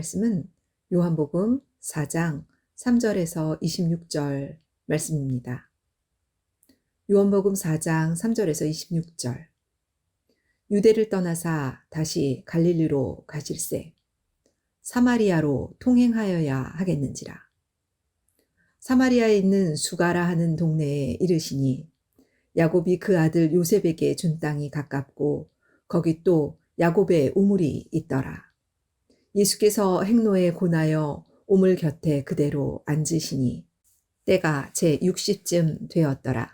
말씀은 요한복음 4장 3절에서 26절 말씀입니다. 요한복음 4장 3절에서 26절. 유대를 떠나사 다시 갈릴리로 가실새 사마리아로 통행하여야 하겠는지라. 사마리아에 있는 수가라 하는 동네에 이르시니 야곱이 그 아들 요셉에게 준 땅이 가깝고 거기 또 야곱의 우물이 있더라. 예수께서 행로에 고나여 우물 곁에 그대로 앉으시니 때가 제60쯤 되었더라.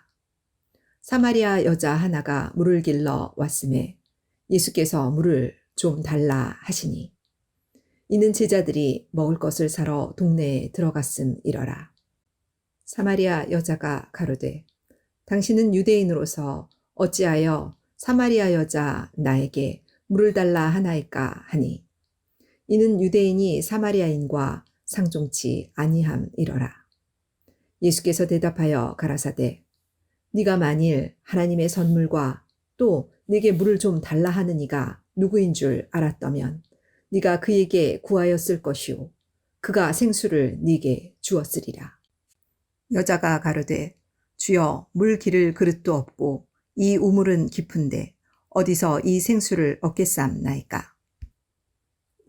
사마리아 여자 하나가 물을 길러 왔음에 예수께서 물을 좀 달라 하시니 이는 제자들이 먹을 것을 사러 동네에 들어갔음이러라. 사마리아 여자가 가로되 당신은 유대인으로서 어찌하여 사마리아 여자 나에게 물을 달라 하나이까 하니 이는 유대인이 사마리아인과 상종치 아니함이러라. 예수께서 대답하여 가라사대 네가 만일 하나님의 선물과 또 네게 물을 좀 달라 하는 이가 누구인 줄 알았다면 네가 그에게 구하였을 것이요 그가 생수를 네게 주었으리라. 여자가 가로되 주여 물 기를 그릇도 없고 이 우물은 깊은데 어디서 이 생수를 얻겠삼나이까.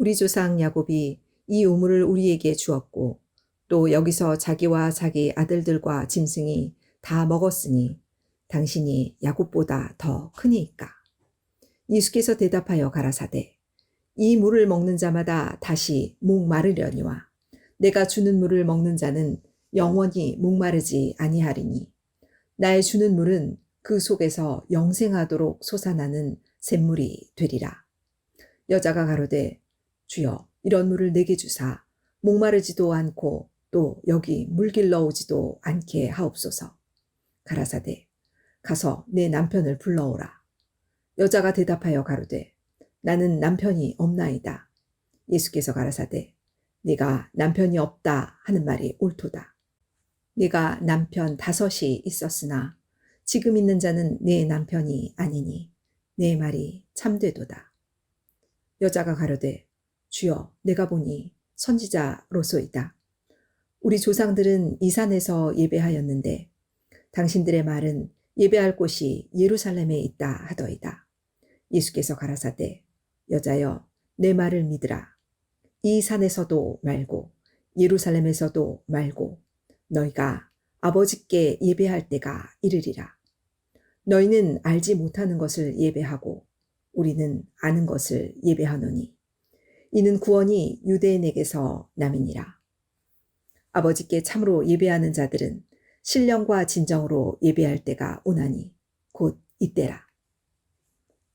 우리 조상 야곱이 이 우물을 우리에게 주었고 또 여기서 자기와 자기 아들들과 짐승이 다 먹었으니 당신이 야곱보다 더 크니이까. 예수께서 대답하여 가라사대 이 물을 먹는 자마다 다시 목마르려니와 내가 주는 물을 먹는 자는 영원히 목마르지 아니하리니 나의 주는 물은 그 속에서 영생하도록 솟아나는 샘물이 되리라. 여자가 가로되 주여 이런 물을 내게 주사 목마르지도 않고 또 여기 물 길러 오지도 않게 하옵소서. 가라사대 가서 내 남편을 불러오라. 여자가 대답하여 가로되 나는 남편이 없나이다. 예수께서 가라사대 네가 남편이 없다 하는 말이 옳도다. 네가 남편 5이 있었으나 지금 있는 자는 내 남편이 아니니 내 말이 참되도다. 여자가 가로되 주여 내가 보니 선지자로소이다. 우리 조상들은 이 산에서 예배하였는데 당신들의 말은 예배할 곳이 예루살렘에 있다 하더이다. 예수께서 가라사대 여자여 내 말을 믿으라. 이 산에서도 말고 예루살렘에서도 말고 너희가 아버지께 예배할 때가 이르리라. 너희는 알지 못하는 것을 예배하고 우리는 아는 것을 예배하노니 이는 구원이 유대인에게서 남이니라. 아버지께 참으로 예배하는 자들은 신령과 진정으로 예배할 때가 오나니 곧 이때라.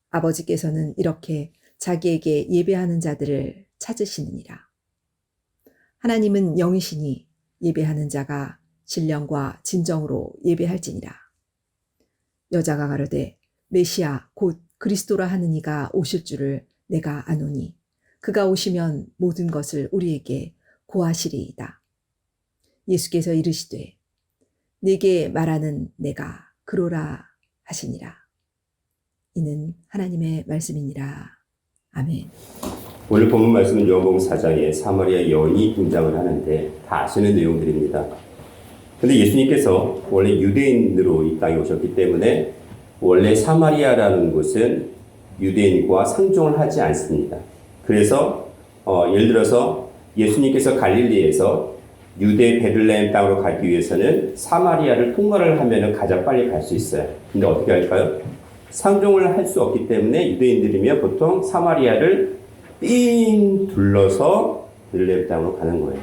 아버지께서는 이렇게 자기에게 예배하는 자들을 찾으시느니라. 하나님은 영이시니 예배하는 자가 신령과 진정으로 예배할지니라. 여자가 가로되 메시아 곧 그리스도라 하는 이가 오실 줄을 내가 아노니 그가 오시면 모든 것을 우리에게 고하시리이다. 예수께서 이르시되 네게 말하는 내가 그로라 하시니라. 이는 하나님의 말씀이니라. 아멘. 오늘 본문 말씀은 요한복음 4장에 사마리아 여인이 등장을 하는데 다 아시는 내용들입니다. 근데 예수님께서 원래 유대인으로 이 땅에 오셨기 때문에 원래 사마리아라는 곳은 유대인과 상종을 하지 않습니다. 그래서 예를 들어서 예수님께서 갈릴리에서 유대 베들레헴 땅으로 가기 위해서는 사마리아를 통과를 하면 가장 빨리 갈 수 있어요. 근데 어떻게 할까요? 상종을 할 수 없기 때문에 유대인들이면 보통 사마리아를 삥 둘러서 베들레헴 땅으로 가는 거예요.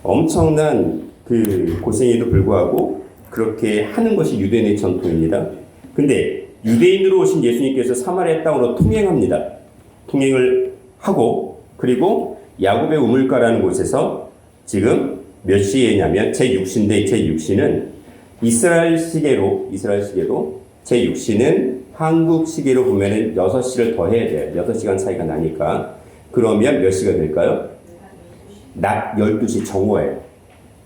엄청난 그 고생에도 불구하고 그렇게 하는 것이 유대인의 전통입니다. 근데 유대인으로 오신 예수님께서 사마리아 땅으로 통행합니다. 통행을 하고 그리고 야곱의 우물가라는 곳에서 지금 몇 시에냐면 제6시인데 제6시는 이스라엘 시계로 제6시는 한국 시계로 보면은 6시를 더 해야 돼요. 6시간 차이가 나니까. 그러면 몇 시가 될까요? 낮 12시 정오예요.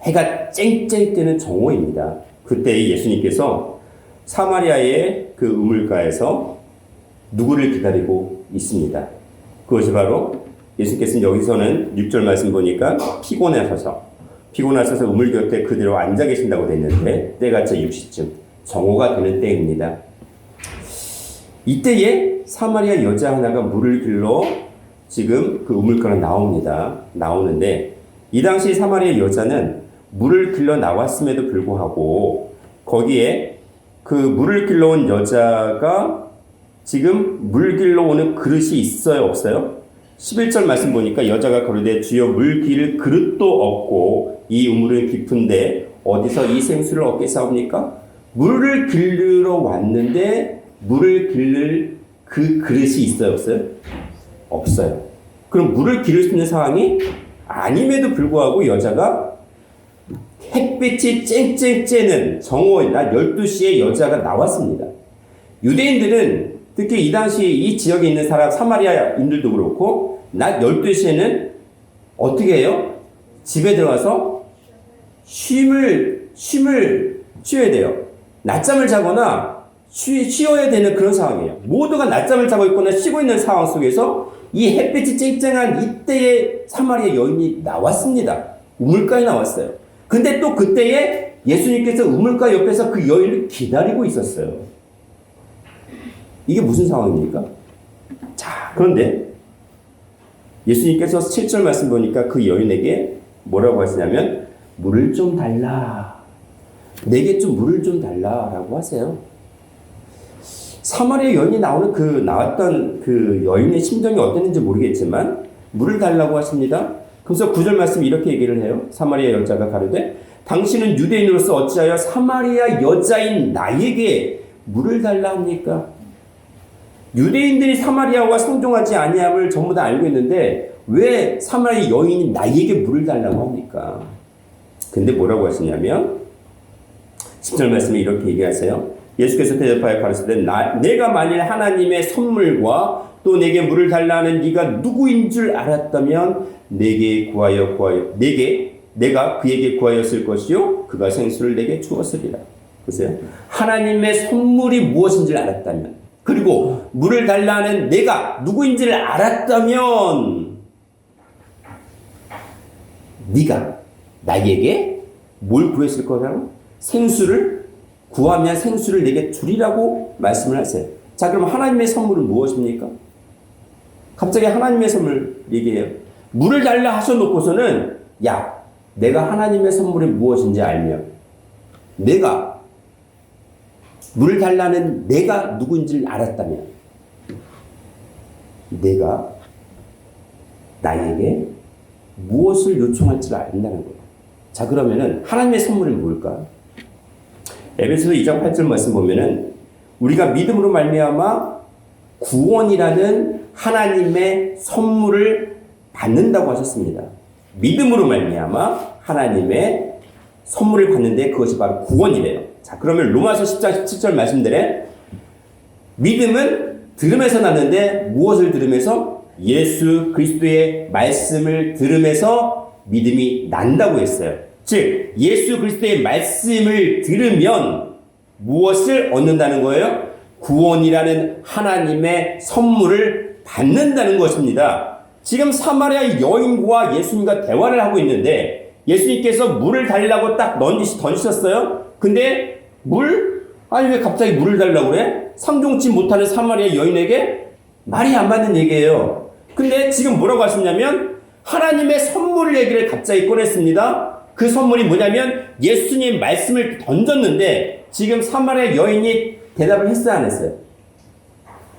해가 쨍쨍 뜨는 정오입니다. 그때 예수님께서 사마리아의 그 우물가에서 누구를 기다리고 있습니다. 그것이 바로 예수께서는 여기서는 6절 말씀 보니까 피곤하셔서 우물 곁에 그대로 앉아 계신다고 됐는데 때가 제 6시쯤 정오가 되는 때입니다. 이때에 사마리아 여자 하나가 물을 길러 지금 그 우물가로 나오는데 이 당시 사마리아 여자는 물을 길러 나왔음에도 불구하고 거기에 그 물을 길러 온 여자가 지금 물 길러 오는 그릇이 있어요, 없어요? 11절 말씀 보니까 여자가 가로되 주여 물 기를 그릇도 없고 이 우물은 깊은데 어디서 이 생수를 얻겠사옵니까? 물을 길르러 왔는데 물을 길를 그 그릇이 있어요, 없어요? 없어요. 그럼 물을 기를 수 있는 상황이 아님에도 불구하고 여자가 햇빛이 쨍쨍 쬐는 정오인 낮 12시에 여자가 나왔습니다. 유대인들은 특히 이 당시 이 지역에 있는 사람 사마리아인들도 그렇고 낮 12시에는 어떻게 해요? 집에 들어가서 쉼을 쉬어야 돼요. 낮잠을 자거나 쉬어야 되는 그런 상황이에요. 모두가 낮잠을 자고 있거나 쉬고 있는 상황 속에서 이 햇빛이 쨍쨍한 이때에 사마리아 여인이 나왔습니다. 우물가에 나왔어요. 근데 또 그때에 예수님께서 우물가 옆에서 그 여인을 기다리고 있었어요. 이게 무슨 상황입니까? 자, 그런데 예수님께서 7절 말씀 보니까 그 여인에게 뭐라고 하시냐면 물을 좀 달라. 내게 좀 물을 좀 달라라고 하세요. 사마리아 여인이 나왔던 그 여인의 심정이 어땠는지 모르겠지만 물을 달라고 하십니다. 그래서 9절 말씀 이렇게 얘기를 해요. 사마리아 여자가 가로되 당신은 유대인으로서 어찌하여 사마리아 여자인 나에게 물을 달라 합니까? 유대인들이 사마리아와 상종하지 아니함을 전부 다 알고 있는데 왜 사마리아 여인이 나에게 물을 달라고 합니까? 근데 뭐라고 하시냐면 10절 말씀에 이렇게 얘기하세요. 예수께서 대답하여 가르치되 내가 만일 하나님의 선물과 또 내게 물을 달라는 네가 누구인 줄 알았다면 내가 그에게 구하였을 것이요 그가 생수를 내게 주었으리라. 보세요. 하나님의 선물이 무엇인지 알았다면 그리고 물을 달라는 내가 누구인지를 알았다면 네가 나에게 뭘 구했을 거라고? 생수를 구하면 생수를 내게 주리라고 말씀을 하세요. 자, 그럼 하나님의 선물은 무엇입니까? 갑자기 하나님의 선물 얘기해요. 물을 달라 하셔놓고서는 내가 하나님의 선물이 무엇인지 알면 내가 물을 달라는 내가 누군지를 알았다면 내가 나에게 무엇을 요청할지를 안다는 거예요. 자, 그러면은 하나님의 선물이 뭘까? 에베소서 2장 8절 말씀 보면은 우리가 믿음으로 말미암아 구원이라는 하나님의 선물을 받는다고 하셨습니다. 믿음으로 말미암아 하나님의 선물을 받는데 그것이 바로 구원이래요. 자, 그러면 로마서 10장 17절 말씀대로 믿음은 들음에서 났는데 무엇을 들으면서? 예수 그리스도의 말씀을 들으면서 믿음이 난다고 했어요. 즉 예수 그리스도의 말씀을 들으면 무엇을 얻는다는 거예요? 구원이라는 하나님의 선물을 받는다는 것입니다. 지금 사마리아 여인과 예수님과 대화를 하고 있는데 예수님께서 물을 달라고 딱 던지셨어요. 근데 왜 갑자기 물을 달라고 그래? 상종치 못하는 사마리아 여인에게 말이 안 맞는 얘기예요. 근데 지금 뭐라고 하셨냐면 하나님의 선물 얘기를 갑자기 꺼냈습니다. 그 선물이 뭐냐면 예수님 말씀을 던졌는데 지금 사마리아 여인이 대답을 했어요, 안 했어요?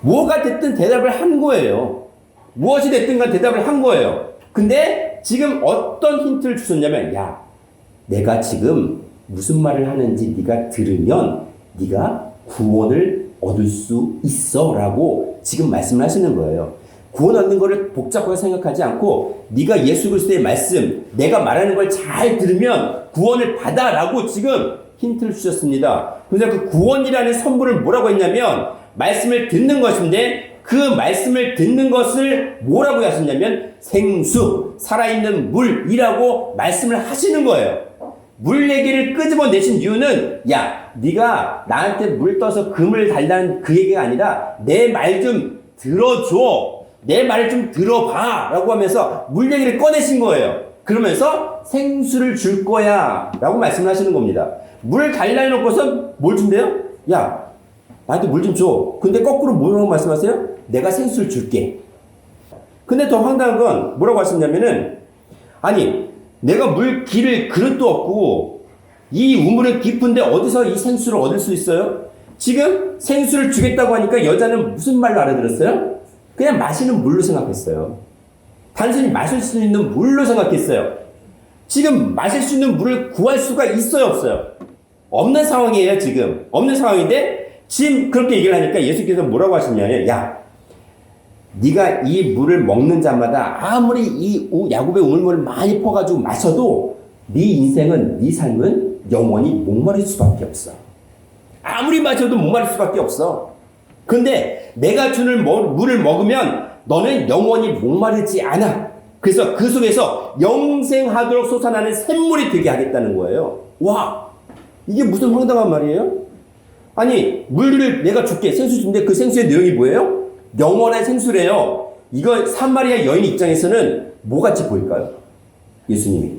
뭐가 됐든 대답을 한 거예요. 무엇이 됐든 간 대답을 한 거예요. 근데 지금 어떤 힌트를 주셨냐면 내가 지금 무슨 말을 하는지 네가 들으면 네가 구원을 얻을 수 있어 라고 지금 말씀을 하시는 거예요. 구원 얻는 거를 복잡하게 생각하지 않고 네가 예수 그리스도의 말씀, 내가 말하는 걸 잘 들으면 구원을 받아라고 지금 힌트를 주셨습니다. 그래서 그 구원이라는 선물을 뭐라고 했냐면 말씀을 듣는 것인데 그 말씀을 듣는 것을 뭐라고 하셨냐면 생수, 살아있는 물이라고 말씀을 하시는 거예요. 물 얘기를 끄집어내신 이유는 네가 나한테 물 떠서 금을 달라는 그 얘기가 아니라 내 말 좀 들어줘. 내 말을 좀 들어봐 라고 하면서 물 얘기를 꺼내신 거예요. 그러면서 생수를 줄 거야 라고 말씀을 하시는 겁니다. 물 달라 해놓고서 뭘 준대요? 야, 나한테 물 좀 줘. 근데 거꾸로 뭐라고 말씀하세요? 내가 생수를 줄게. 근데 더 황당한 건 뭐라고 하셨냐면은, 아니, 내가 물 기를 그릇도 없고 이 우물은 깊은데 어디서 이 생수를 얻을 수 있어요? 지금 생수를 주겠다고 하니까 여자는 무슨 말로 알아들었어요? 그냥 마시는 물로 생각했어요. 단순히 마실 수 있는 물로 생각했어요. 지금 마실 수 있는 물을 구할 수가 있어요, 없어요? 없는 상황이에요, 지금. 없는 상황인데 지금 그렇게 얘기를 하니까 예수께서 뭐라고 하시냐면, 야, 네가 이 물을 먹는 자마다 아무리 이 야곱의 우물물을 많이 퍼가지고 마셔도 네 인생은, 네 삶은 영원히 목마를 수밖에 없어. 아무리 마셔도 목마를 수밖에 없어. 근데 내가 주는 물을 먹으면 너는 영원히 목마르지 않아. 그래서 그 속에서 영생하도록 솟아나는 샘물이 되게 하겠다는 거예요. 와, 이게 무슨 황당한 말이에요? 아니, 물을 내가 줄게, 생수 준대. 그 생수의 내용이 뭐예요? 영원한 생수래요. 이거 사마리아 여인 입장에서는 뭐같이 보일까요? 예수님이.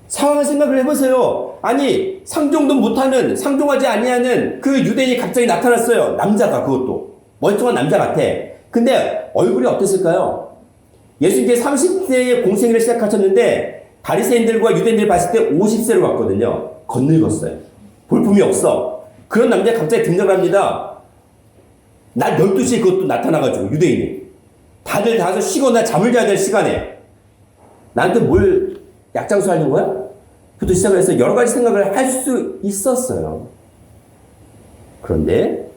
상황을 생각을 해보세요. 아니, 상종도 못하는, 상종하지 아니하는 그 유대인이 갑자기 나타났어요. 남자가, 그것도 멀쩡한 남자 같아. 근데 얼굴이 어땠을까요? 예수님께 30세의 공생애를 시작하셨는데 바리새인들과 유대인들이 봤을 때 50세로 왔거든요. 겉늙었어요. 볼품이 없어. 그런 남자가 갑자기 등장을 합니다. 낮 12시에 그것도 나타나가지고, 유대인이. 다들 가서 쉬거나 잠을 자야 될 시간에 나한테 뭘 약장수 하는 거야? 부터 시작을 해서 여러 가지 생각을 할 수 있었어요. 그런데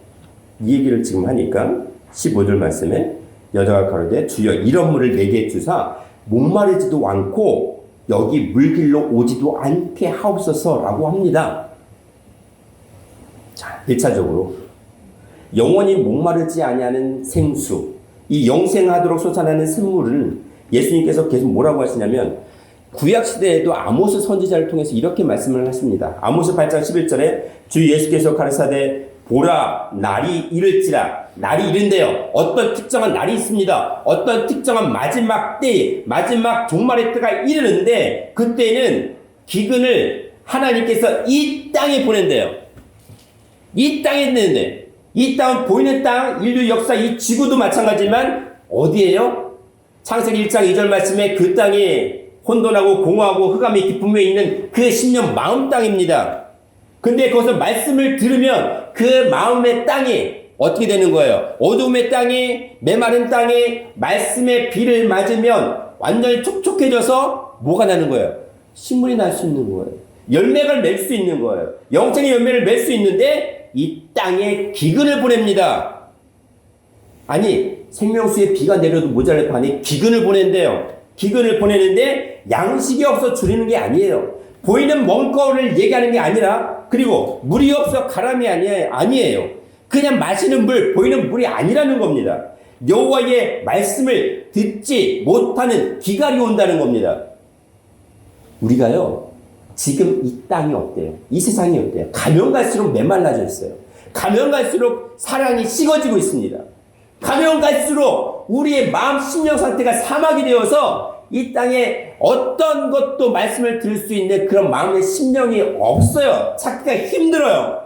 이 얘기를 지금 하니까 15절 말씀에 여자가 가로되 주여 이런 물을 내게 주사 목마르지도 않고 여기 물길로 오지도 않게 하옵소서라고 합니다. 자, 1차적으로 영원히 목마르지 아니하는 생수, 이 영생하도록 솟아나는 샘물을 예수님께서 계속 뭐라고 하시냐면, 구약시대에도 아모스 선지자를 통해서 이렇게 말씀을 하십니다. 아모스 8장 11절에 주 예수께서 가르사대 보라 날이 이를지라. 날이 이른데요. 어떤 특정한 날이 있습니다. 어떤 특정한 마지막 때, 마지막 종말의 때가 이르는데 그때는 기근을 하나님께서 이 땅에 보낸대요. 이 땅에 있는데, 이 땅은 보이는 땅, 인류 역사, 이 지구도 마찬가지지만 어디예요? 창세기 1장 2절 말씀에 그 땅이 혼돈하고 공허하고 흑암이 깊음에 있는 그 신령 마음 땅입니다. 근데 거기서 말씀을 들으면 그 마음의 땅이 어떻게 되는 거예요? 어둠의 땅이, 메마른 땅이 말씀의 비를 맞으면 완전히 촉촉해져서 뭐가 나는 거예요? 식물이 날 수 있는 거예요. 열매를 맺을 수 있는 거예요. 영적인 열매를 맺을 수 있는데 이 땅에 기근을 보냅니다. 아니, 생명수에 비가 내려도 모자랄 판에 기근을 보낸대요. 기근을 보내는데 양식이 없어 줄이는 게 아니에요. 보이는 먼거울을 얘기하는 게 아니라, 그리고 물이 없어 가람이 아니에요. 그냥 마시는 물, 보이는 물이 아니라는 겁니다. 여호와의 말씀을 듣지 못하는 기갈이 온다는 겁니다. 우리가요, 지금 이 땅이 어때요? 이 세상이 어때요? 가면 갈수록 메말라져 있어요. 가면 갈수록 사랑이 식어지고 있습니다. 가면 갈수록 우리의 마음, 심령 상태가 사막이 되어서 이 땅에 어떤 것도 말씀을 들을 수 있는 그런 마음의 심령이 없어요. 찾기가 힘들어요.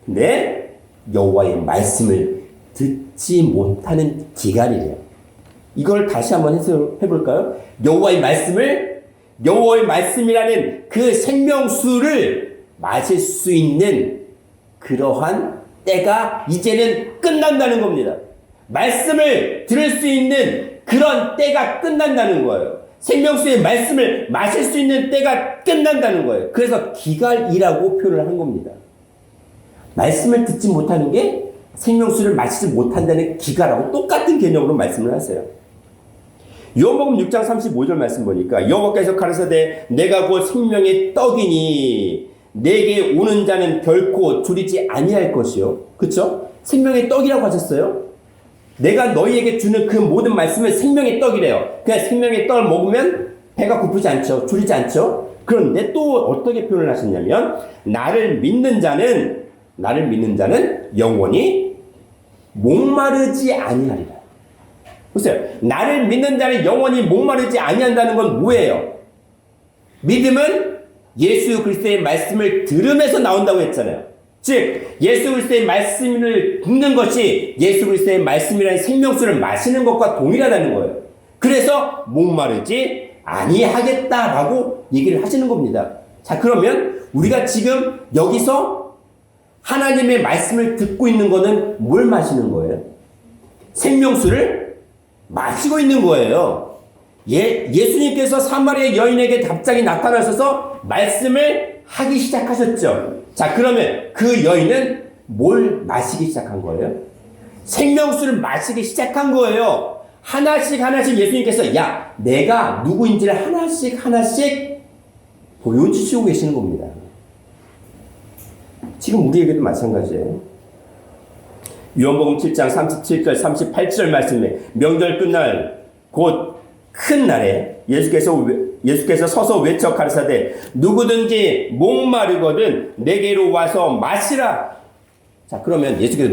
근데 여호와의 말씀을 듣지 못하는 기갈이래요. 이걸 다시 한번 해볼까요? 여호와의 말씀이라는 그 생명수를 마실 수 있는 그러한 때가 이제는 끝난다는 겁니다. 말씀을 들을 수 있는 그런 때가 끝난다는 거예요. 생명수의 말씀을 마실 수 있는 때가 끝난다는 거예요. 그래서 기갈이라고 표현을 한 겁니다. 말씀을 듣지 못하는 게 생명수를 마시지 못한다는 기갈하고 똑같은 개념으로 말씀을 하세요. 요한복음 6장 35절 말씀 보니까 여호와께서 가라사대 내가 곧 생명의 떡이니 내게 오는 자는 결코 줄이지 아니할 것이요. 그쵸? 생명의 떡이라고 하셨어요. 내가 너희에게 주는 그 모든 말씀은 생명의 떡이래요. 그냥 생명의 떡을 먹으면 배가 고프지 않죠. 줄이지 않죠. 그런데 또 어떻게 표현을 하셨냐면 나를 믿는 자는 영원히 목마르지 아니하리라. 보세요. 나를 믿는 자는 영원히 목마르지 아니한다는 건 뭐예요? 믿음은 예수 그리스도의 말씀을 들으면서 나온다고 했잖아요. 즉 예수 그리스도의 말씀을 듣는 것이 예수 그리스도의 말씀이라는 생명수를 마시는 것과 동일하다는 거예요. 그래서 목마르지 아니하겠다라고 얘기를 하시는 겁니다. 자, 그러면 우리가 지금 여기서 하나님의 말씀을 듣고 있는 거는 뭘 마시는 거예요? 생명수를 마시고 있는 거예요. 예수님께서 사마리아 여인에게 갑자기 나타나셔서 말씀을 하기 시작하셨죠. 자, 그러면 그 여인은 뭘 마시기 시작한 거예요? 생명수를 마시기 시작한 거예요. 하나씩 예수님께서 야, 내가 누구인지를 하나씩 보여주시고 계시는 겁니다. 지금 우리에게도 마찬가지예요. 요한복음 7장 37절 38절 말씀에 명절 끝날 곧 큰 날에 예수께서 서서 외쳐 가르사대 누구든지 목마르거든 내게로 와서 마시라. 자, 그러면 예수께서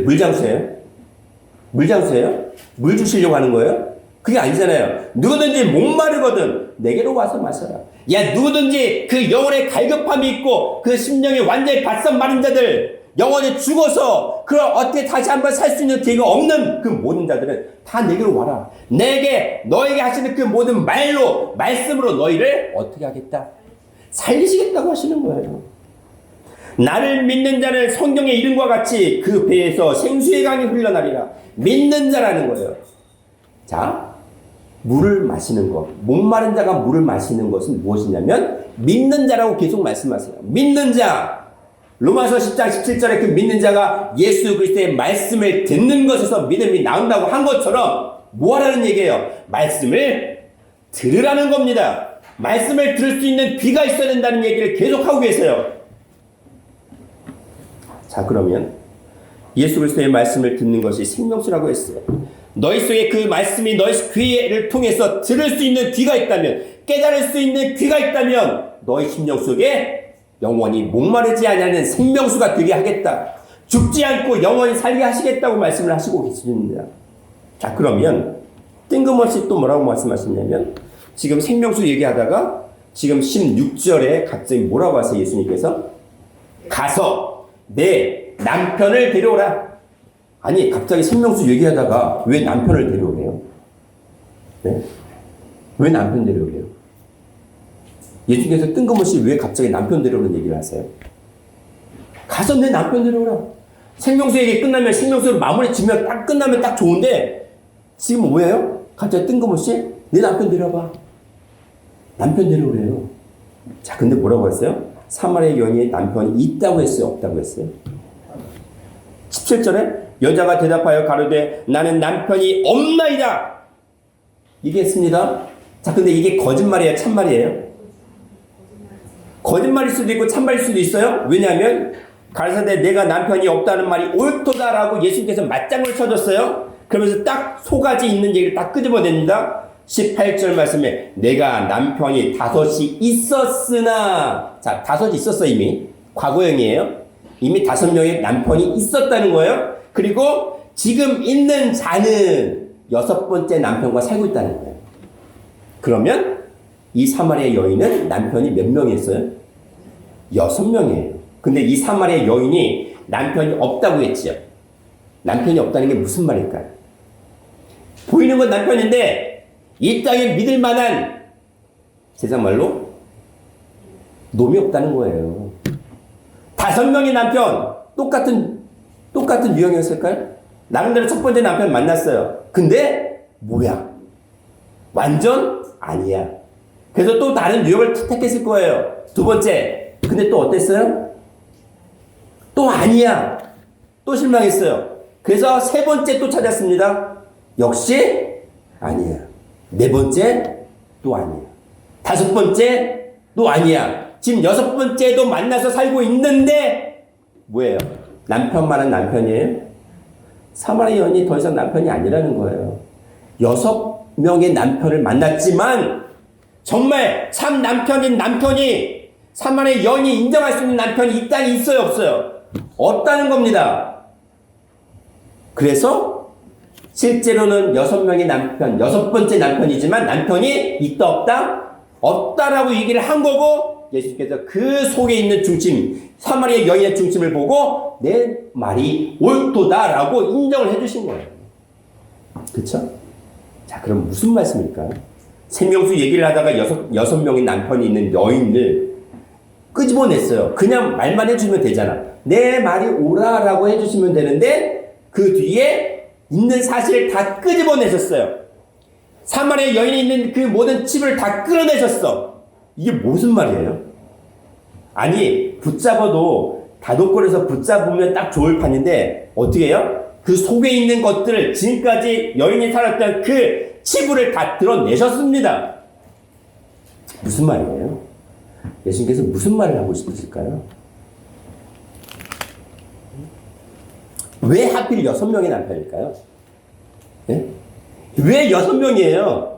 물장수예요? 물 주시려고 하는 거예요? 그게 아니잖아요. 누구든지 목마르거든 내게로 와서 마셔라. 야, 누구든지 그 영혼의 갈급함이 있고 그 심령이 완전히 바싹 마른 자들, 영혼이 죽어서 그걸 어떻게 다시 한번 살 수 있는 기회가 없는 그 모든 자들은 다 내게로 와라. 너에게 하시는 그 모든 말씀으로 너희를 어떻게 하겠다? 살리시겠다고 하시는 거예요. 나를 믿는 자는 성경의 이름과 같이 그 배에서 생수의 강이 흘러나리라. 믿는 자라는 거예요. 자, 물을 마시는 것, 목마른 자가 물을 마시는 것은 무엇이냐면 믿는 자라고 계속 말씀하세요. 믿는 자. 로마서 10장 17절에 그 믿는 자가 예수 그리스도의 말씀을 듣는 것에서 믿음이 나온다고 한 것처럼 뭐 하라는 얘기예요? 말씀을 들으라는 겁니다. 말씀을 들을 수 있는 귀가 있어야 된다는 얘기를 계속하고 계세요. 자, 그러면 예수 그리스도의 말씀을 듣는 것이 생명수라고 했어요. 너희 속에 그 말씀이 너희 귀를 통해서 들을 수 있는 귀가 있다면, 깨달을 수 있는 귀가 있다면 너희 심령 속에 영원히 목마르지 않는 생명수가 되게 하겠다. 죽지 않고 영원히 살게 하시겠다고 말씀을 하시고 계십니다. 자, 그러면 뜬금없이 또 뭐라고 말씀하셨냐면 지금 생명수 얘기하다가 지금 16절에 갑자기 뭐라고 하세요? 예수님께서 가서 내 남편을 데려오라. 아니, 갑자기 생명수 얘기하다가 왜 남편을 데려오래요? 네? 왜 남편 데려오래요? 예수님께서 뜬금없이 왜 갑자기 남편 데려오는 얘기를 하세요? 가서 내 남편 데려오라. 생명수 얘기 끝나면 생명수를 마무리 지면 딱 끝나면 딱 좋은데 지금 뭐예요? 갑자기 뜬금없이 내 남편 데려봐. 남편 데려오래요. 자, 근데 뭐라고 했어요? 사마리아 여인의 남편이 있다고 했어요? 없다고 했어요? 17절에 여자가 대답하여 가로되 나는 남편이 없나이다. 얘기했습니다. 자, 근데 이게 거짓말이에요? 참말이에요? 거짓말일 수도 있고 참말일 수도 있어요. 왜냐하면 가르사대 내가 남편이 없다는 말이 옳도다라고 예수님께서 맞장을 쳐줬어요. 그러면서 딱 소가지 있는 얘기를 딱 끄집어냅니다. 18절 말씀에 내가 남편이 5이 있었으나, 자, 5이 있었어. 이미 과거형이에요. 이미 5명의 남편이 있었다는 거예요. 그리고 지금 있는 자는 6번째 남편과 살고 있다는 거예요. 그러면 이 사마리아 여인은 남편이 몇 명이었어요? 6명이에요. 근데 이 사마리아 여인이 남편이 없다고 했지요. 남편이 없다는 게 무슨 말일까요? 보이는 건 남편인데 이 땅에 믿을 만한, 세상 말로 놈이 없다는 거예요. 5명의 남편, 똑같은 유형이었을까요? 나름대로 첫 번째 남편 만났어요. 근데 뭐야? 완전 아니야. 그래서 또 다른 유형을 택했을 거예요. 두 번째. 근데 또 어땠어요? 또 아니야. 또 실망했어요. 그래서 세 번째 또 찾았습니다. 역시 아니야. 네 번째 또 아니야. 5번째 또 아니야. 지금 6번째도 만나서 살고 있는데 뭐예요? 남편만은 남편이에요? 사마리아 여인이 더 이상 남편이 아니라는 거예요. 6명의 남편을 만났지만 정말 참 남편인 남편이, 사마리아 여인이 인정할 수 있는 남편이 이 땅에 있어요, 없어요? 없다는 겁니다. 그래서 실제로는 6명의 남편, 6번째 남편이지만 남편이 있다 없다? 없다라고 얘기를 한 거고 예수님께서 그 속에 있는 중심, 사마리아 여인의 중심을 보고 내 말이 옳도다라고 인정을 해주신 거예요. 그렇죠? 자, 그럼 무슨 말씀일까요? 생명수 얘기를 하다가 여섯 명의 남편이 있는 여인을 끄집어냈어요. 그냥 말만 해주면 되잖아. 내 말이 옳아라고 해주시면 되는데 그 뒤에 있는 사실을 다 끄집어내셨어요. 사마리아 여인이 있는 그 모든 칩을 다 끌어내셨어. 이게 무슨 말이에요? 아니, 붙잡아도 다독거려서 붙잡으면 딱 좋을 판인데 어떻게 해요? 그 속에 있는 것들을 지금까지 여인이 살았던 그 치부를 다 드러내셨습니다. 무슨 말이에요? 예수님께서 무슨 말을 하고 싶으실까요? 왜 하필 6명의 남편일까요? 예? 왜 6명이에요?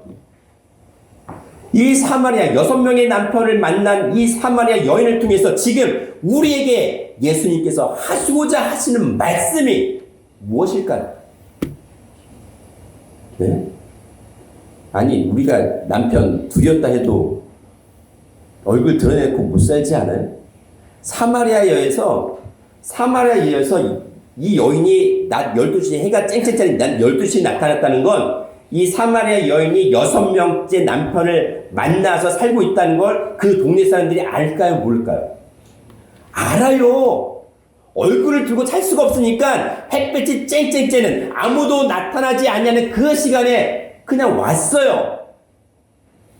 이 사마리아 6명의 남편을 만난 이 사마리아 여인을 통해서 지금 우리에게 예수님께서 하시고자 하시는 말씀이 무엇일까요? 네? 아니, 우리가 남편 둘이었다 해도 얼굴 드러내고 못 살지 않아요? 사마리아에서 이 여인이 낮 12시에 해가 쨍쨍쨍 낮 12시에 나타났다는 건 이 사마리아 여인이 6명째 남편을 만나서 살고 있다는 걸 그 동네 사람들이 알까요? 모를까요? 알아요. 얼굴을 들고 살 수가 없으니까 햇빛이 쨍쨍쨍은 아무도 나타나지 않냐는 그 시간에 그냥 왔어요.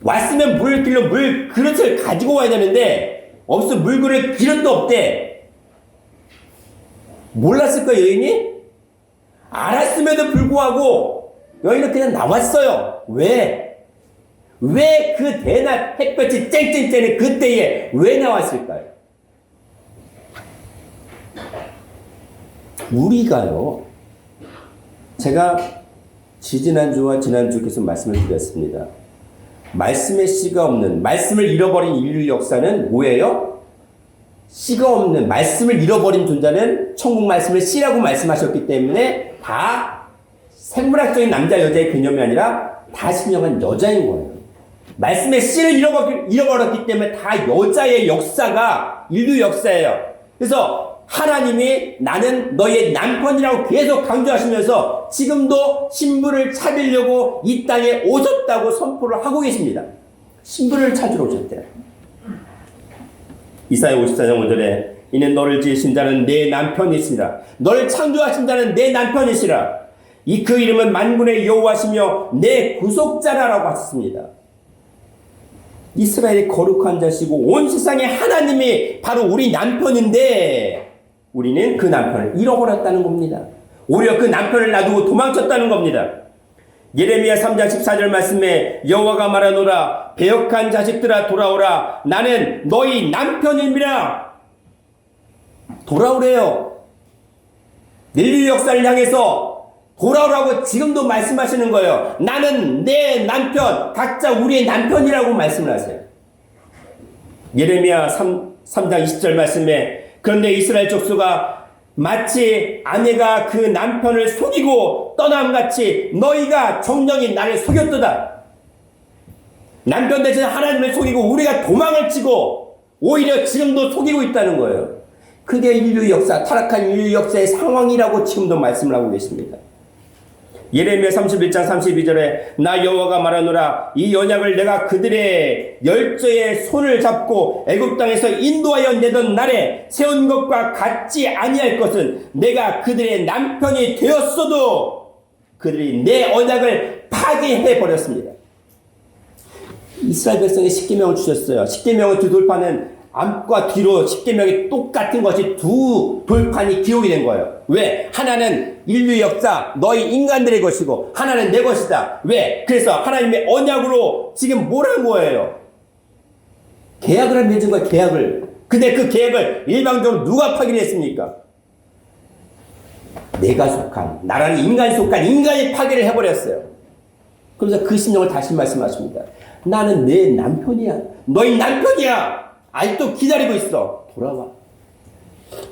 왔으면 물을 길러 물 그릇을 가지고 와야 되는데 없어 물 그릇 기름도 없대. 몰랐을까 여인이? 알았음에도 불구하고 여인은 그냥 나왔어요. 왜? 왜 그 대낮 햇볕이 쨍쨍쨍한 그때에 왜 나왔을까요? 우리가요. 제가 지지난주와 지난주 계속 말씀을 드렸습니다. 말씀의 씨가 없는, 말씀을 잃어버린 인류 역사는 뭐예요? 씨가 없는, 말씀을 잃어버린 존재는 천국 말씀을 씨라고 말씀하셨기 때문에 다 생물학적인 남자 여자의 개념이 아니라 다 신령한 여자인 거예요. 말씀의 씨를 잃어버렸기 때문에 다 여자의 역사가 인류 역사예요. 그래서 하나님이 나는 너의 남편이라고 계속 강조하시면서 지금도 신부를 찾으려고 이 땅에 오셨다고 선포를 하고 계십니다. 신부를 찾으러 오셨대요. 이사야 54장 5절에 이는 너를 지으신 자는 내 남편이시라. 너를 창조하신 자는 내 남편이시라. 이 그 이름은 만군의 여호와시며 내 구속자라라고 하셨습니다. 이스라엘의 거룩한 자시고 온 세상의 하나님이 바로 우리 남편인데 우리는 그 남편을 잃어버렸다는 겁니다. 오히려 그 남편을 놔두고 도망쳤다는 겁니다. 예레미야 3장 14절 말씀에 여호와가 말하노라 배역한 자식들아 돌아오라 나는 너희 남편입니다. 돌아오래요. 인류 역사를 향해서 돌아오라고 지금도 말씀하시는 거예요. 나는 내 남편, 각자 우리의 남편이라고 말씀을 하세요. 예레미야 3장 20절 말씀에 그런데 이스라엘 족속아 마치 아내가 그 남편을 속이고 떠남같이 너희가 정령이 나를 속였도다. 남편 대신 하나님을 속이고 우리가 도망을 치고 오히려 지금도 속이고 있다는 거예요. 그게 인류 역사, 타락한 인류 역사의 상황이라고 지금도 말씀을 하고 계십니다. 예레미야 31장 32절에 나 여호와가 말하노라 이 언약을 내가 그들의 열조의 손을 잡고 애굽 땅에서 인도하여 내던 날에 세운 것과 같지 아니할 것은 내가 그들의 남편이 되었어도 그들이 내 언약을 파괴해 버렸습니다. 이스라엘 백성에 십계명을 주셨어요. 십계명의 두 돌판은 앞과 뒤로 십계명이 똑같은 것이 두 돌판이 기록이 된 거예요. 왜? 하나는 인류 역사 너희 인간들의 것이고 하나는 내 것이다. 왜? 그래서 하나님의 언약으로 지금 뭘 한 거예요? 계약을 맺은 거예요. 계약을. 근데 그 계약을 일방적으로 누가 파기를 했습니까? 내가 속한 나라는 인간이 속한 인간이 파기를 해버렸어요. 그러면서 그 심령을 다시 말씀하십니다. 나는 내 남편이야. 너희 남편이야. 아직도 기다리고 있어. 돌아와.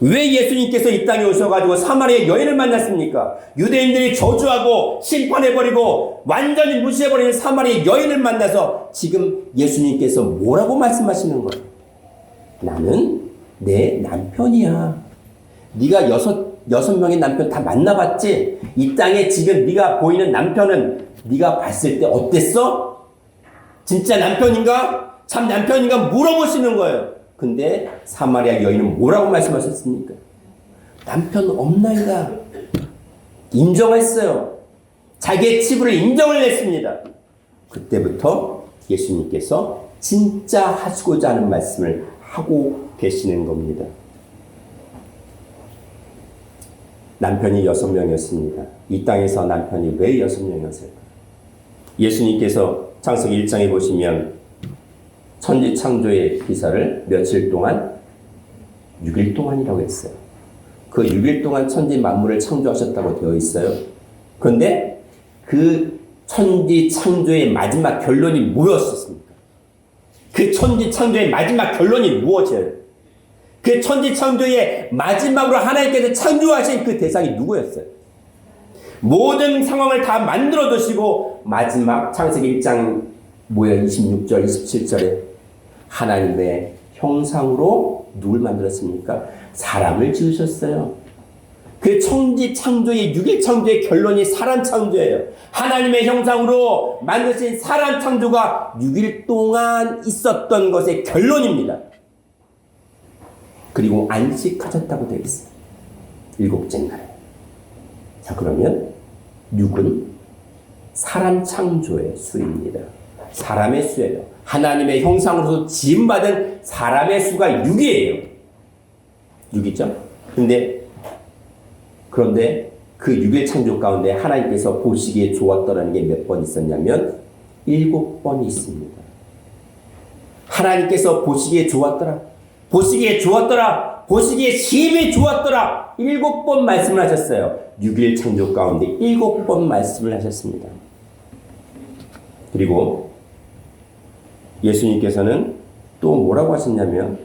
왜 예수님께서 이 땅에 오셔가지고 사마리아 여인을 만났습니까? 유대인들이 저주하고 심판해버리고 완전히 무시해버리는 사마리아 여인을 만나서 지금 예수님께서 뭐라고 말씀하시는 거예요? 나는 내 남편이야. 네가 여섯 명의 남편 다 만나봤지? 이 땅에 지금 네가 보이는 남편은 네가 봤을 때 어땠어? 진짜 남편인가? 참 남편인가? 물어보시는 거예요. 근데 사마리아 여인은 뭐라고 말씀하셨습니까? 남편 없나이다. 인정했어요. 자기의 치부를 인정을 했습니다. 그때부터 예수님께서 진짜 하시고자 하는 말씀을 하고 계시는 겁니다. 남편이 6명이었습니다. 이 땅에서 남편이 왜 6명이었을까? 예수님께서 창세기 1장에 보시면 천지 창조의 기사를 며칠 동안 6일 동안이라고 했어요. 그 6일 동안 천지 만물을 창조하셨다고 되어 있어요. 그런데 그 천지 창조의 마지막 결론이 뭐였습니까? 그 천지 창조의 마지막 결론이 무엇이에요? 그 천지 창조의 마지막으로 하나님께서 창조하신 그 대상이 누구였어요? 모든 상황을 다 만들어 두시고 마지막 창세기 1장 26절, 27절에 하나님의 형상으로 누굴 만들었습니까? 사람을 지으셨어요. 그 천지 창조의 6일 창조의 결론이 사람 창조예요. 하나님의 형상으로 만드신 사람 창조가 6일 동안 있었던 것의 결론입니다. 그리고 안식하셨다고 되어 있어요. 7째 날에. 자, 그러면 6은 사람 창조의 수입니다. 사람의 수예요. 하나님의 형상으로서 지음받은 사람의 수가 6이에요. 6이죠? 그런데 그 6일 창조 가운데 하나님께서 보시기에 좋았더라는 게 몇 번 있었냐면 7번이 있습니다. 하나님께서 보시기에 좋았더라. 보시기에 좋았더라. 보시기에 심히 좋았더라. 7번 말씀을 하셨어요. 6일 창조 가운데 7번 말씀을 하셨습니다. 그리고 예수님께서는 또 뭐라고 하셨냐면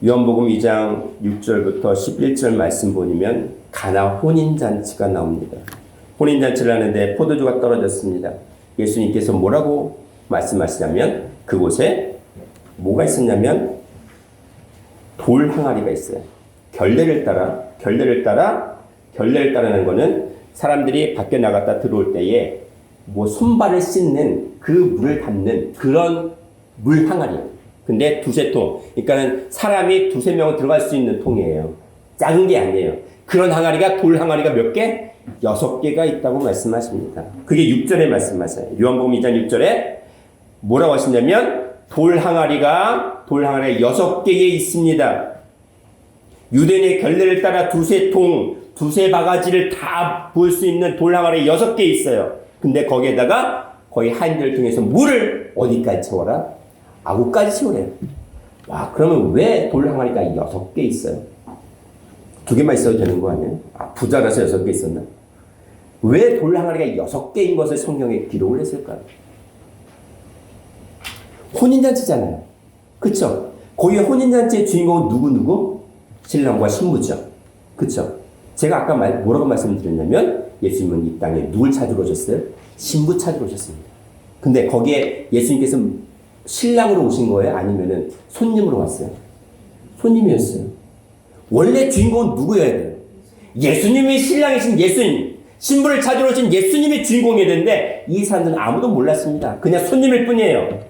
요한복음 2장 6절부터 11절 말씀 보면 가나 혼인잔치가 나옵니다. 혼인잔치를 하는데 포도주가 떨어졌습니다. 예수님께서 뭐라고 말씀하시냐면 그곳에 뭐가 있었냐면 돌 항아리가 있어요. 결례를 따라는 거는 사람들이 밖에 나갔다 들어올 때에 손발을 씻는 그 물을 담는 그런 물 항아리예요. 근데 두세 통. 그러니까는 사람이 두세 명은 들어갈 수 있는 통이에요. 작은 게 아니에요. 그런 항아리가 돌 항아리가 몇 개? 6개가 있다고 말씀하십니다. 그게 6절에 말씀하세요. 요한복음 2장 6절에 뭐라고 하시냐면 돌 항아리가 6개에 있습니다. 유대인의 결례를 따라 두세 통, 두세 바가지를 다 부을 수 있는 돌 항아리 6개 있어요. 근데 거기에다가 거의 하인들을 통해서 물을 어디까지 채워라? 아구까지 채우래요. 와, 그러면 왜 돌 항아리가 6개 있어요? 2개만 있어도 되는 거 아니에요? 부자라서 6개 있었나? 왜 돌 항아리가 6개인 것을 성경에 기록을 했을까요? 혼인잔치잖아요. 그쵸? 거기 혼인잔치의 주인공은 누구? 신랑과 신부죠. 그쵸? 제가 아까 뭐라고 말씀드렸냐면 예수님은 이 땅에 누굴 찾으러 오셨어요? 신부 찾으러 오셨습니다. 근데 거기에 예수님께서 신랑으로 오신 거예요? 아니면은 손님으로 왔어요? 손님이었어요. 원래 주인공은 누구여야 돼요? 예수님이 신랑이신 예수님, 신부를 찾으러 오신 예수님이 주인공이어야 되는데 이 사람들은 아무도 몰랐습니다. 그냥 손님일 뿐이에요.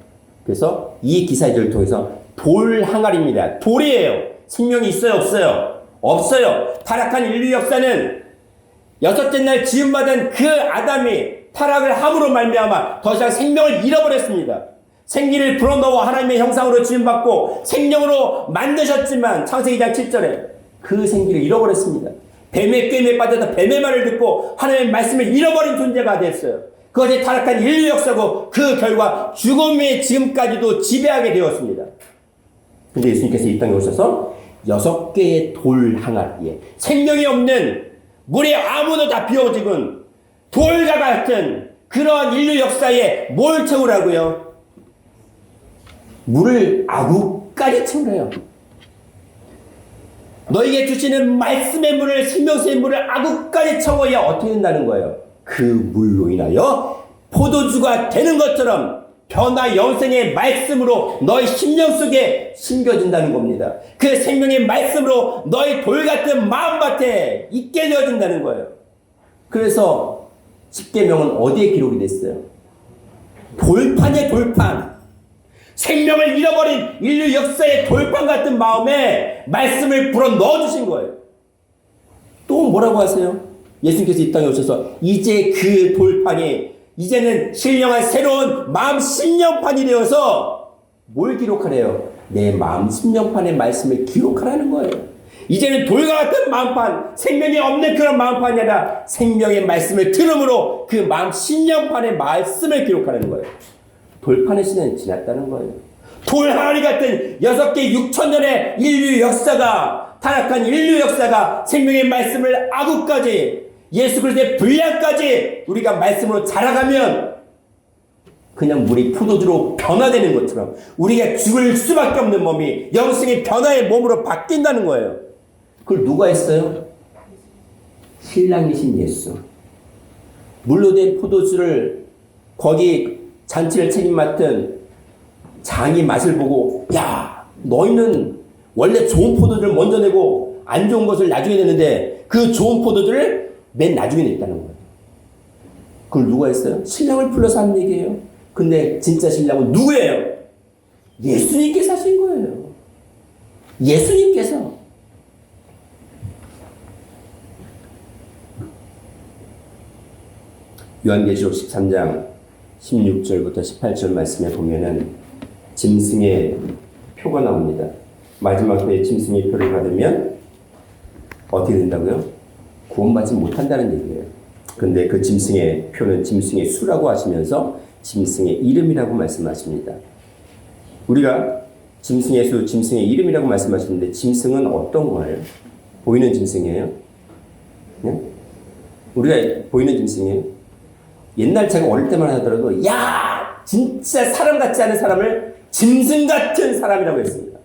그래서 이 기사들을 통해서 돌 항아리입니다. 돌이에요. 생명이 있어요? 없어요? 없어요. 타락한 인류 역사는 6째 날 지음받은 그 아담이 타락을 함으로 말미암아 더 이상 생명을 잃어버렸습니다. 생기를 불어넣어 하나님의 형상으로 지음받고 생명으로 만드셨지만 창세기 2장 7절에 그 생기를 잃어버렸습니다. 뱀의 꾀임에 빠져서 뱀의 말을 듣고 하나님의 말씀을 잃어버린 존재가 됐어요. 그것이 타락한 인류 역사고 그 결과 죽음이 지금까지도 지배하게 되었습니다. 근데 예수님께서 이 땅에 오셔서 6개의 돌 항아리에 생명이 없는 물에 아무도 다 비워지군 돌과 같은 그러한 인류 역사에 뭘 채우라고요? 물을 아구까지 채우래요. 너에게 주시는 말씀의 물을, 생명수의 물을 아구까지 채워야 어떻게 된다는 거예요? 그 물로 인하여 포도주가 되는 것처럼 변화 영생의 말씀으로 너의 심령 속에 심겨진다는 겁니다. 그 생명의 말씀으로 너의 돌 같은 마음밭에 있게 되어진다는 거예요. 그래서 십계명은 어디에 기록이 됐어요? 돌판의 돌판. 생명을 잃어버린 인류 역사의 돌판 같은 마음에 말씀을 불어 넣어주신 거예요. 또 뭐라고 하세요? 예수님께서 이 땅에 오셔서 이제 그 돌판이 이제는 신령한 새로운 마음 심령판이 되어서 뭘 기록하래요? 내 마음 심령판의 말씀을 기록하라는 거예요. 이제는 돌과 같은 마음판, 생명이 없는 그런 마음판이 아니라 생명의 말씀을 들음으로 그 마음 심령판의 말씀을 기록하라는 거예요. 돌판의 시대는 지났다는 거예요. 돌 항아리 같은 6개 6천 년의 인류 역사가, 타락한 인류 역사가 생명의 말씀을 아구까지, 예수 그리스도의 분량까지 우리가 말씀으로 자라가면 그냥 물이 포도주로 변화되는 것처럼 우리가 죽을 수밖에 없는 몸이 영생의 변화의 몸으로 바뀐다는 거예요. 그걸 누가 했어요? 신랑이신 예수. 물로 된 포도주를 거기 잔치를 책임 맡은 장이 맛을 보고, 야, 너희는 원래 좋은 포도주를 먼저 내고 안 좋은 것을 나중에 내는데 그 좋은 포도주를 맨 나중에 냈다는 거예요. 그걸 누가 했어요? 신랑을 불러서 하는 얘기예요. 근데 진짜 신랑은 누구예요? 예수님께서 하신 거예요. 예수님께서. 요한계시록 13장 16절부터 18절 말씀에 보면은 짐승의 표가 나옵니다. 마지막 때에 짐승의 표를 받으면 어떻게 된다고요? 구원받지 못한다는 얘기예요. 근데 그 짐승의 표는 짐승의 수라고 하시면서 짐승의 이름이라고 말씀하십니다. 우리가 짐승의 수, 짐승의 이름이라고 말씀하시는데 짐승은 어떤 거예요? 보이는 짐승이에요? 네? 우리가 보이는 짐승이에요? 옛날 제가 어릴 때만 하더라도 야! 진짜 사람 같지 않은 사람을 짐승 같은 사람이라고 했습니다.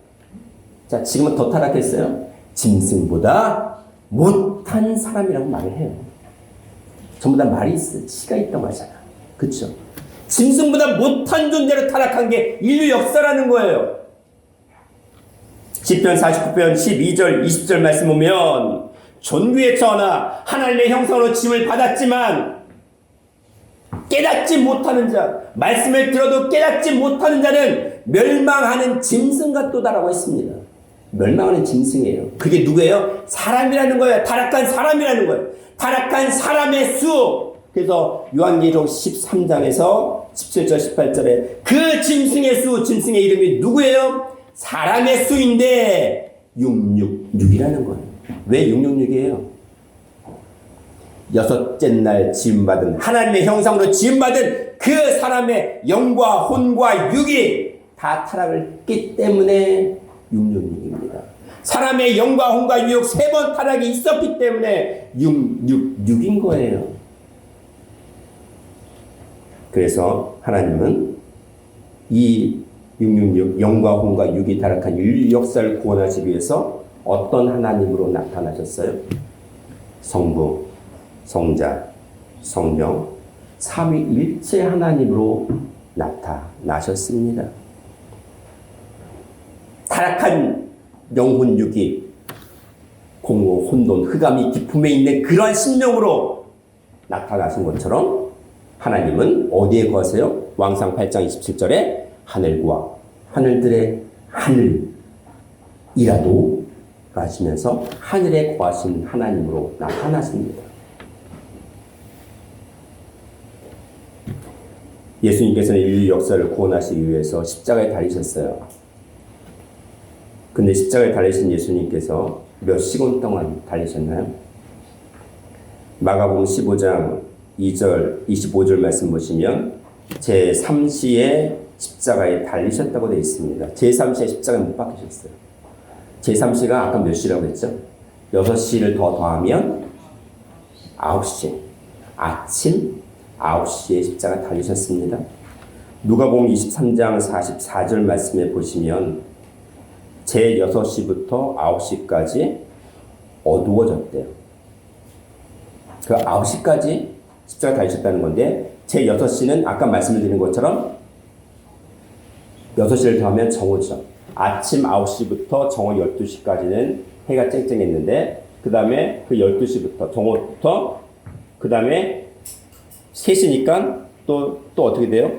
자, 지금은 더 타락했어요. 짐승보다 못한 사람이라고 말을 해요. 전부 다 말이 있어. 치가 있다고 하잖아. 그쵸? 짐승보다 못한 존재로 타락한 게 인류 역사라는 거예요. 시편 49편 12절 20절 말씀 보면 존귀의 처하나 하나님의 형상으로 짐을 받았지만 깨닫지 못하는 자, 말씀을 들어도 깨닫지 못하는 자는 멸망하는 짐승 같도다라고 했습니다. 멸망하는 짐승이에요. 그게 누구예요? 사람이라는 거예요. 타락한 사람이라는 거예요. 타락한 사람의 수. 그래서 요한계시록 13장에서 17절 18절에 그 짐승의 수, 짐승의 이름이 누구예요? 사람의 수인데 666이라는 거예요. 왜 666이에요? 여섯째 날 지음받은, 하나님의 형상으로 지음받은 그 사람의 영과 혼과 육이 다 타락을 했기 때문에 666입니다. 사람의 영과 혼과 육 3번 타락이 있었기 때문에 666인 거예요. 그래서 하나님은 이 666 영과 혼과 육이 타락한 인류 역사를 구원하시기 위해서 어떤 하나님으로 나타나셨어요? 성부, 성자, 성령, 삼위일체 하나님으로 나타나셨습니다. 타락한 영혼 육이 공허, 혼돈, 흑암이 기품에 있는 그러한 심령으로 나타나신 것처럼 하나님은 어디에 거하세요? 왕상 8장 27절에 하늘과 하늘들의 하늘이라도 하시면서 하늘에 거하신 하나님으로 나타나십니다. 예수님께서는 인류 역사를 구원하시기 위해서 십자가에 달리셨어요. 근데 십자가에 달리신 예수님께서 몇 시간 동안 달리셨나요? 마가복음 15장 2절, 25절 말씀 보시면 제3시에 십자가에 달리셨다고 되어 있습니다. 제3시에 십자가에 못 박히셨어요. 제3시가 아까 몇 시라고 했죠? 6시를 더 더하면 9시. 아침 9시에 십자가 달리셨습니다. 누가복음 23장 44절 말씀에 보시면 제6시부터 9시까지 어두워졌대요. 그 9시까지 십자가 달리셨다는 건데 제 6시는 아까 말씀을 드린 것처럼 6시를 더하면 정오죠. 아침 9시부터 정오 12시까지는 해가 쨍쨍했는데 그 다음에 그 12시부터 정오부터 그 다음에 3시니까 또 어떻게 돼요?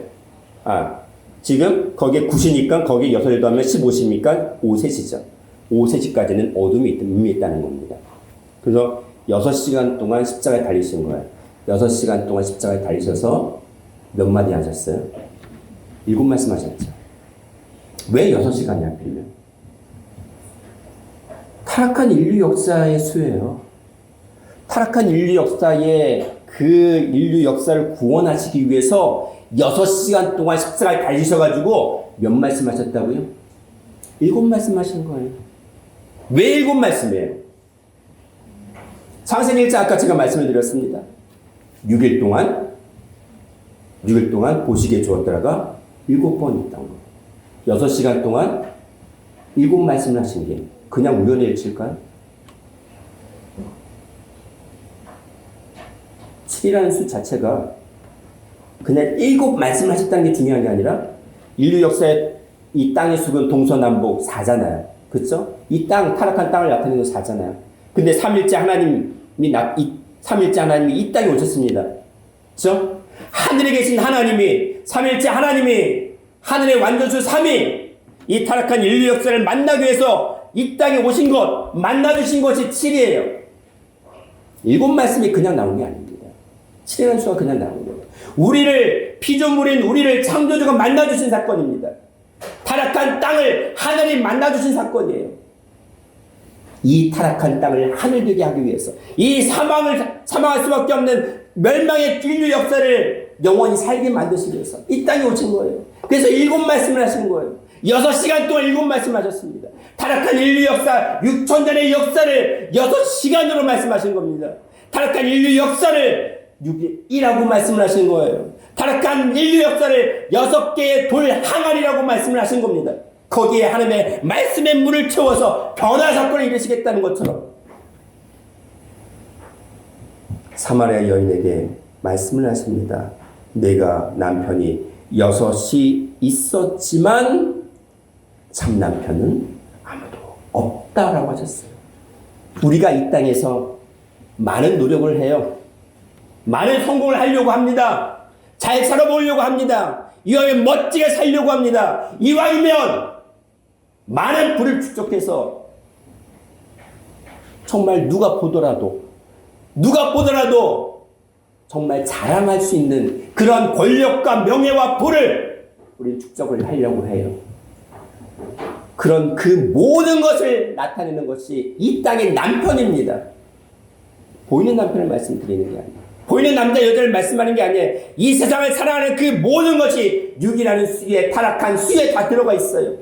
지금 거기에 9시니까 거기에 6을 더하면 15시니까 오후 3시죠. 오후 3시까지는 어둠이 있다는 겁니다. 그래서 6시간 동안 십자가에 달리신 거예요. 6시간 동안 십자가에 달리셔서 몇 마디 하셨어요? 7말씀 하셨죠. 왜 6시간이 하필이면? 타락한 인류 역사의 수예요. 타락한 인류 역사의 그 인류 역사를 구원하시기 위해서 6시간 동안 십자가에 달리셔가지고 몇 말씀 하셨다고요? 7말씀 하신 거예요. 왜 7말씀이에요? 창세기 1장 아까 제가 말씀을 드렸습니다. 6일 동안 보시기에 주었더라가 7번 있다는 거. 6시간 동안 7말씀을 하신 게 그냥 우연의 일치일까요? 7이라는 수 자체가 그냥 7말씀을 하셨다는 게 중요한 게 아니라 인류 역사에 이 땅의 수는 동서남북 4잖아요. 그렇죠? 이 땅, 타락한 땅을 나타내는 거 4잖아요. 근데 3일째 하나님이 이 땅에 오셨습니다. 그렇죠? 하늘에 계신 하나님이 3일째 하나님이 하늘의 완전수 3위 이 타락한 인류 역사를 만나기 위해서 이 땅에 오신 것, 만나주신 것이 7이에요. 7말씀이 그냥 나온 게 아닙니다. 7이라는 수가 그냥 나온 거예요. 우리를, 피조물인 우리를 창조주가 만나주신 사건입니다. 타락한 땅을 하늘이 만나주신 사건이에요. 이 타락한 땅을 하늘되게 하기 위해서, 이 사망할 수밖에 없는 멸망의 인류 역사를 영원히 살게 만드시기 위해서 이 땅에 오신 거예요. 그래서 7말씀을 하신 거예요. 6시간 동안 7말씀 하셨습니다. 타락한 인류 역사, 6천년의 역사를 6시간으로 말씀하신 겁니다. 타락한 인류 역사를 6일이라고 말씀을 하신 거예요. 타락한 인류 역사를 6개의 돌 항아리라고 말씀을 하신 겁니다. 거기에 하나님의 말씀의 물을 채워서 변화 사건을 이루시겠다는 것처럼 사마리아 여인에게 말씀을 하십니다. 내가 남편이 6이 있었지만 참 남편은 아무도 없다라고 하셨어요. 우리가 이 땅에서 많은 노력을 해요. 많은 성공을 하려고 합니다. 잘 살아보려고 합니다. 이왕이면 멋지게 살려고 합니다. 이왕이면 많은 부를 축적해서 정말 누가 보더라도 정말 자랑할 수 있는 그런 권력과 명예와 부를 우리는 축적을 하려고 해요. 그런 그 모든 것을 나타내는 것이 이 땅의 남편입니다. 보이는 남편을 말씀드리는 게 아니에요. 보이는 남자 여자를 말씀하는 게 아니에요. 이 세상을 살아가는 그 모든 것이 6이라는 수에, 타락한 수에 다 들어가 있어요.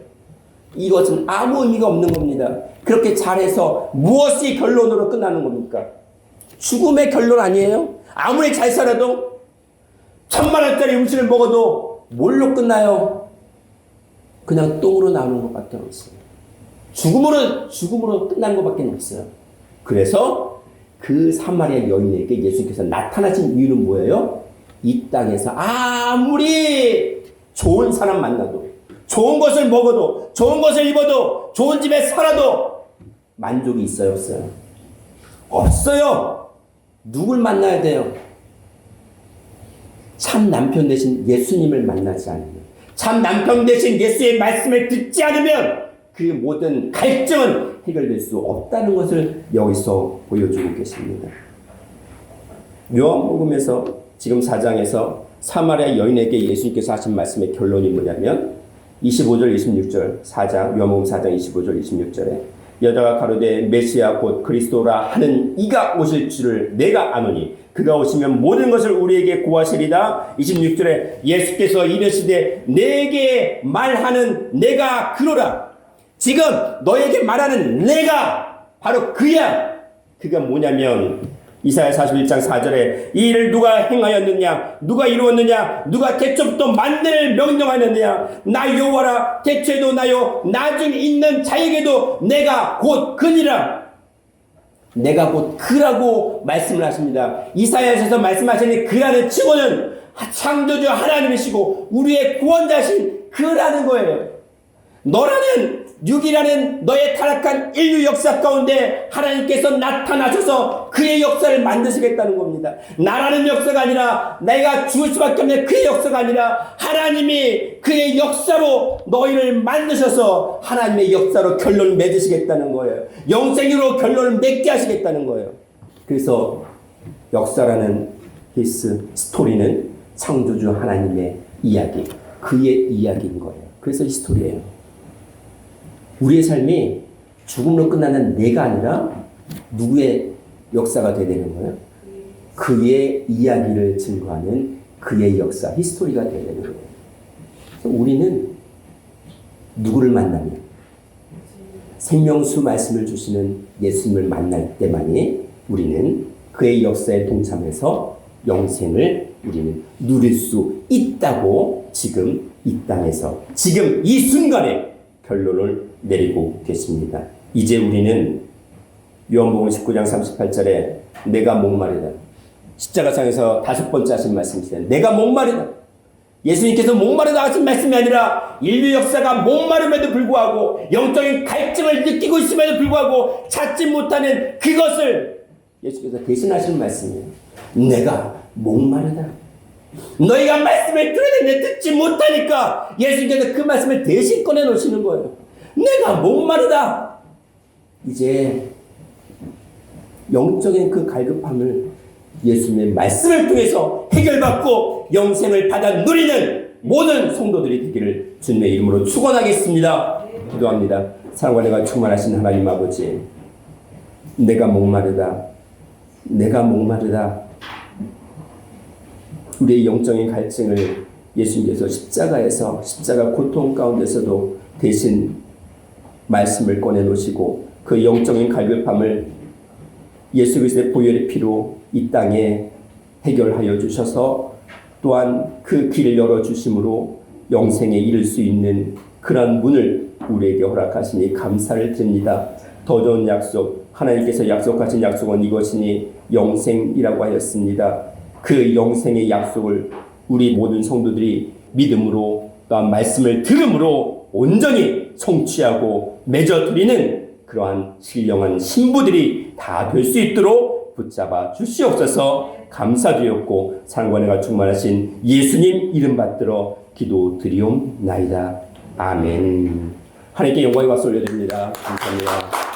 이것은 아무 의미가 없는 겁니다. 그렇게 잘해서 무엇이 결론으로 끝나는 겁니까? 죽음의 결론 아니에요? 아무리 잘 살아도 1000만 원짜리 음식을 먹어도 뭘로 끝나요? 그냥 똥으로 나오는 것밖에 없어요. 죽음으로 끝난 것밖에 없어요. 그래서 그 사마리아 여인에게 예수님께서 나타나신 이유는 뭐예요? 이 땅에서 아무리 좋은 사람 만나도, 좋은 것을 먹어도, 좋은 것을 입어도, 좋은 집에 살아도 만족이 있어요, 없어요? 없어요. 누굴 만나야 돼요? 참 남편 대신 예수님을 만나지 않으면, 참 남편 대신 예수의 말씀을 듣지 않으면 그 모든 갈증은 해결될 수 없다는 것을 여기서 보여주고 계십니다. 요한복음에서 지금 4장에서 사마리아 여인에게 예수님께서 하신 말씀의 결론이 뭐냐면 25절 26절 4장 요한복음 4장 25절 26절에 여자가 가로되 메시아 곧 그리스도라 하는 이가 오실 줄을 내가 아노니 그가 오시면 모든 것을 우리에게 구하시리다. 26절에 예수께서 이르시되 내게 말하는 내가 그로라. 지금 너에게 말하는 내가 바로 그야. 그가 뭐냐면 이사야 41장 4절에 이 일을 누가 행하였느냐, 누가 이루었느냐, 누가 태초부터 만대를 명령하였느냐, 나 여호와라. 태초에도 나요 나중에 있는 자에게도 내가 곧 그니라. 내가 곧 그라고 말씀을 하십니다. 이사야에서 말씀하시는 그라는 증거는 창조주 하나님이시고 우리의 구원자신 그라는 거예요. 너라는 육이라는 너의 타락한 인류 역사 가운데 하나님께서 나타나셔서 그의 역사를 만드시겠다는 겁니다. 나라는 역사가 아니라 내가 죽을 수밖에 없는 그의 역사가 아니라 하나님이 그의 역사로 너희를 만드셔서 하나님의 역사로 결론을 맺으시겠다는 거예요. 영생으로 결론을 맺게 하시겠다는 거예요. 그래서 역사라는 히스 스토리는 창조주 하나님의 이야기, 그의 이야기인 거예요. 그래서 이 스토리예요. 우리의 삶이 죽음으로 끝나는 내가 아니라 누구의 역사가 되야 되는 거예요? 그의 이야기를 증거하는 그의 역사, 히스토리가 되야 되는 거예요. 그래서 우리는 누구를 만나면 생명수 말씀을 주시는 예수님을 만날 때만이 우리는 그의 역사에 동참해서 영생을 우리는 누릴 수 있다고 지금 이 땅에서 지금 이 순간에 결론을 내리고 계십니다. 이제 우리는 요한복음 19장 38절에 내가 목마르다. 십자가상에서 5번째 하신 말씀이시잖아요. 내가 목마르다. 예수님께서 목마르다 하신 말씀이 아니라 인류 역사가 목마름에도 불구하고 영적인 갈증을 느끼고 있음에도 불구하고 찾지 못하는 그것을 예수께서 대신하시는 말씀이에요. 내가 목마르다. 너희가 말씀을 들었는데 듣지 못하니까 예수님께서 그 말씀을 대신 꺼내놓으시는 거예요. 내가 목마르다. 이제 영적인 그 갈급함을 예수님의 말씀을 통해서 해결받고 영생을 받아 누리는 모든 성도들이 되기를 주님의 이름으로 축원하겠습니다. 기도합니다. 사랑과 내가 충만하신 하나님 아버지, 내가 목마르다. 내가 목마르다. 우리의 영적인 갈증을 예수님께서 십자가 고통 가운데서도 대신 말씀을 꺼내놓으시고 그 영적인 갈급함을 예수 그리스도의 보혈의 피로 이 땅에 해결하여 주셔서 또한 그 길을 열어주심으로 영생에 이를 수 있는 그런 문을 우리에게 허락하시니 감사를 드립니다. 더 좋은 약속, 하나님께서 약속하신 약속은 이것이니 영생이라고 하였습니다. 그 영생의 약속을 우리 모든 성도들이 믿음으로 또한 말씀을 들음으로 온전히 성취하고 맺어드리는 그러한 신령한 신부들이 다 될 수 있도록 붙잡아 주시옵소서. 감사드렸고 사랑과 은혜가 충만하신 예수님 이름 받들어 기도드리옵나이다. 아멘. 하나님께 영광의 박수 올려드립니다. 감사합니다.